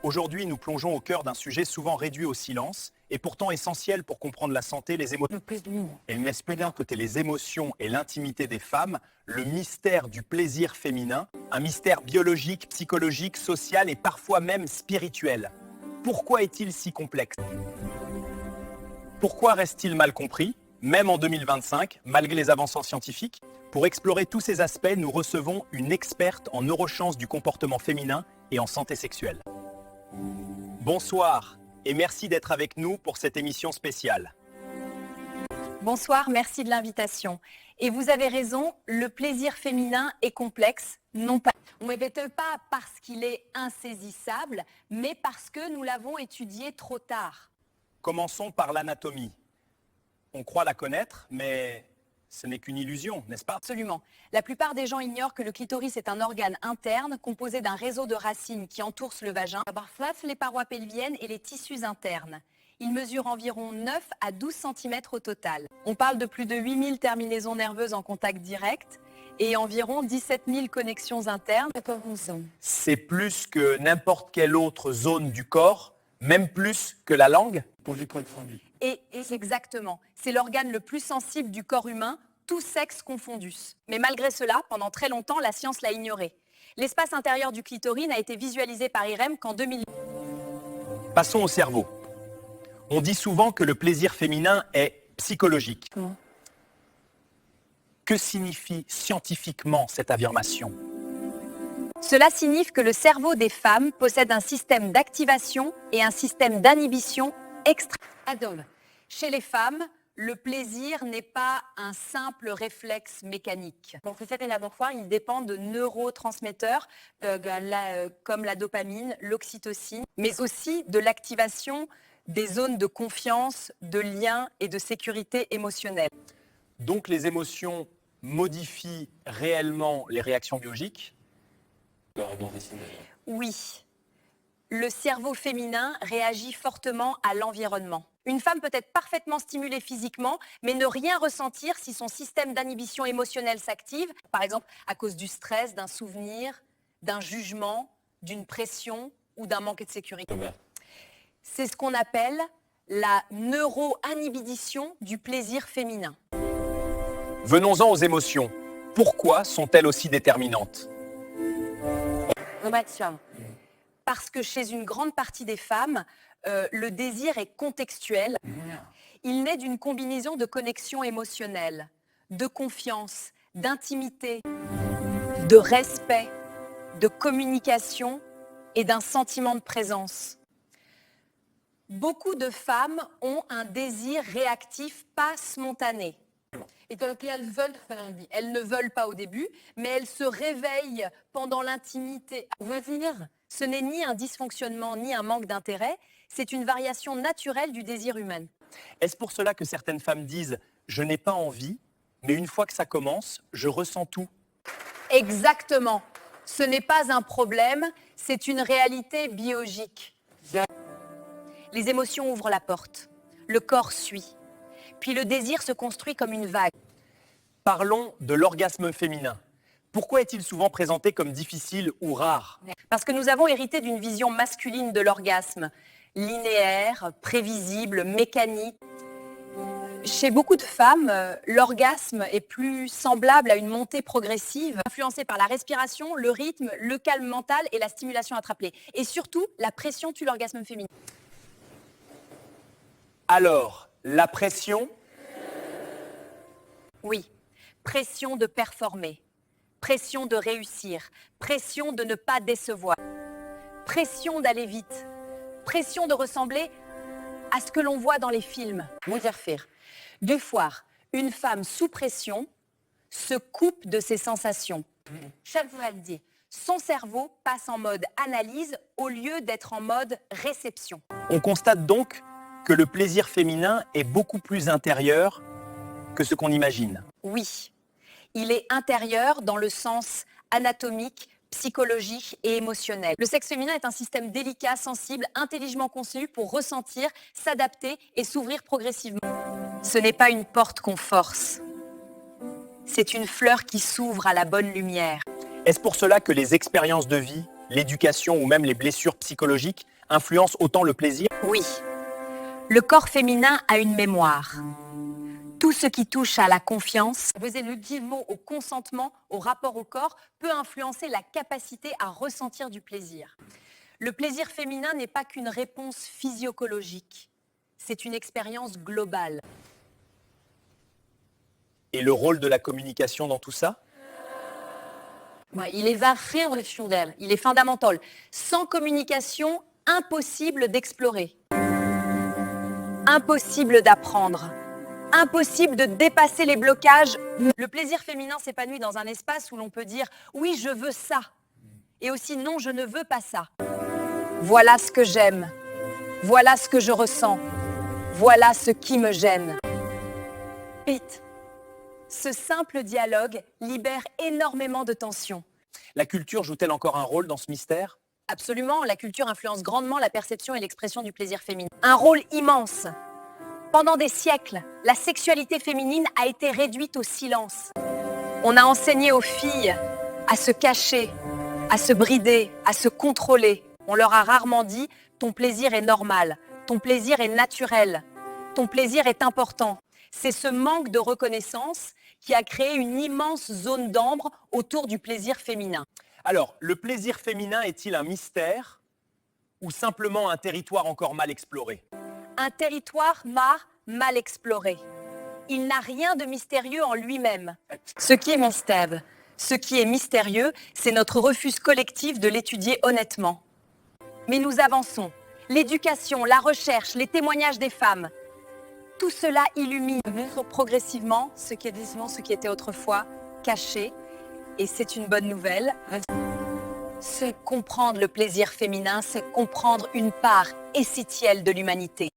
Aujourd'hui, nous plongeons au cœur d'un sujet souvent réduit au silence et pourtant essentiel pour comprendre la santé, les émotions. El m'espera côté les émotions et l'intimité des femmes, le mystère du plaisir féminin, un mystère biologique, psychologique, social et parfois même spirituel. Pourquoi est-il si complexe? Pourquoi reste-t-il mal compris, même en 2025, malgré les avancées scientifiques? Pour explorer tous ces aspects, nous recevons une experte en neurosciences du comportement féminin et en santé sexuelle. Bonsoir et merci d'être avec nous pour cette émission spéciale. Bonsoir, merci de l'invitation. Et vous avez raison, le plaisir féminin est complexe, non pas. Peut-être pas parce qu'il est insaisissable, mais parce que nous l'avons étudié trop tard. Commençons par l'anatomie. On croit la connaître, mais ce n'est qu'une illusion, n'est-ce pas? Absolument. La plupart des gens ignorent que le clitoris est un organe interne composé d'un réseau de racines qui entourent le vagin, les parois pelviennes et les tissus internes. Il mesure environ 9 à 12 cm au total. On parle de plus de 8000 terminaisons nerveuses en contact direct et environ 17 000 connexions internes. C'est plus que n'importe quelle autre zone du corps, même plus que la langue? Et exactement, c'est l'organe le plus sensible du corps humain, tous sexes confondus. Mais malgré cela, pendant très longtemps, la science l'a ignoré. L'espace intérieur du clitoris n'a été visualisé par IREM qu'en 2000. Passons au cerveau. On dit souvent que le plaisir féminin est psychologique. Que signifie scientifiquement cette affirmation? Cela signifie que le cerveau des femmes possède un système d'activation et un système d'inhibition extra. Chez les femmes, le plaisir n'est pas un simple réflexe mécanique. Pour cette élaboration, il dépend de neurotransmetteurs comme la dopamine, l'oxytocine, mais aussi de l'activation des zones de confiance, de lien et de sécurité émotionnelle. Donc les émotions modifient réellement les réactions biologiques? Oui. Le cerveau féminin réagit fortement à l'environnement. Une femme peut être parfaitement stimulée physiquement, mais ne rien ressentir si son système d'inhibition émotionnelle s'active, par exemple à cause du stress, d'un souvenir, d'un jugement, d'une pression ou d'un manque de sécurité. C'est ce qu'on appelle la neuroinhibition du plaisir féminin. Venons-en aux émotions. Pourquoi sont-elles aussi déterminantes? Parce que chez une grande partie des femmes, le désir est contextuel. Il naît d'une combinaison de connexions émotionnelles, de confiance, d'intimité, de respect, de communication et d'un sentiment de présence. Beaucoup de femmes ont un désir réactif, pas spontané. Elles ne veulent pas au début, mais elles se réveillent pendant l'intimité. Ce n'est ni un dysfonctionnement, ni un manque d'intérêt, c'est une variation naturelle du désir humain. Est-ce pour cela que certaines femmes disent « je n'ai pas envie, mais une fois que ça commence, je ressens tout ». Exactement. Ce n'est pas un problème, c'est une réalité biologique. Les émotions ouvrent la porte, le corps suit, puis le désir se construit comme une vague. Parlons de l'orgasme féminin. Pourquoi est-il souvent présenté comme difficile ou rare? Parce que nous avons hérité d'une vision masculine de l'orgasme, linéaire, prévisible, mécanique. Chez beaucoup de femmes, l'orgasme est plus semblable à une montée progressive, influencée par la respiration, le rythme, le calme mental et la stimulation intrapelée. Et surtout, la pression tue l'orgasme féminin. Alors, la pression? Oui, pression de performer, pression de réussir, pression de ne pas décevoir, pression d'aller vite, pression de ressembler à ce que l'on voit dans les films. Du foire, une femme sous pression se coupe de ses sensations. Son cerveau passe en mode analyse au lieu d'être en mode réception. On constate donc que le plaisir féminin est beaucoup plus intérieur que ce qu'on imagine. Oui, il est intérieur dans le sens anatomique, psychologique et émotionnel. Le sexe féminin est un système délicat, sensible, intelligemment conçu pour ressentir, s'adapter et s'ouvrir progressivement. Ce n'est pas une porte qu'on force. C'est une fleur qui s'ouvre à la bonne lumière. Est-ce pour cela que les expériences de vie, l'éducation ou même les blessures psychologiques influence autant le plaisir? Oui. Le corps féminin a une mémoire. Tout ce qui touche à la confiance, évolutivement au consentement, au rapport au corps, peut influencer la capacité à ressentir du plaisir. Le plaisir féminin n'est pas qu'une réponse physiologique, c'est une expérience globale. Et le rôle de la communication dans tout ça? Ouais, il est fondamental. Sans communication, impossible d'explorer, impossible d'apprendre, impossible de dépasser les blocages. Le plaisir féminin s'épanouit dans un espace où l'on peut dire « oui, je veux ça » et aussi « non, je ne veux pas ça ». Voilà ce que j'aime, voilà ce que je ressens, voilà ce qui me gêne. Pete. Ce simple dialogue libère énormément de tensions. La culture joue-t-elle encore un rôle dans ce mystère? Absolument, la culture influence grandement la perception et l'expression du plaisir féminin. Un rôle immense. Pendant des siècles, la sexualité féminine a été réduite au silence. On a enseigné aux filles à se cacher, à se brider, à se contrôler. On leur a rarement dit « ton plaisir est normal, ton plaisir est naturel, ton plaisir est important ». C'est ce manque de reconnaissance qui a créé une immense zone d'ombre autour du plaisir féminin. Alors, le plaisir féminin est-il un mystère ou simplement un territoire encore mal exploré? Un territoire mal exploré. Il n'a rien de mystérieux en lui-même. Ce qui est mystérieux, c'est notre refus collectif de l'étudier honnêtement. Mais nous avançons. L'éducation, la recherche, les témoignages des femmes, tout cela illumine progressivement ce qui était autrefois caché. Et c'est une bonne nouvelle. C'est comprendre le plaisir féminin, c'est comprendre une part essentielle de l'humanité.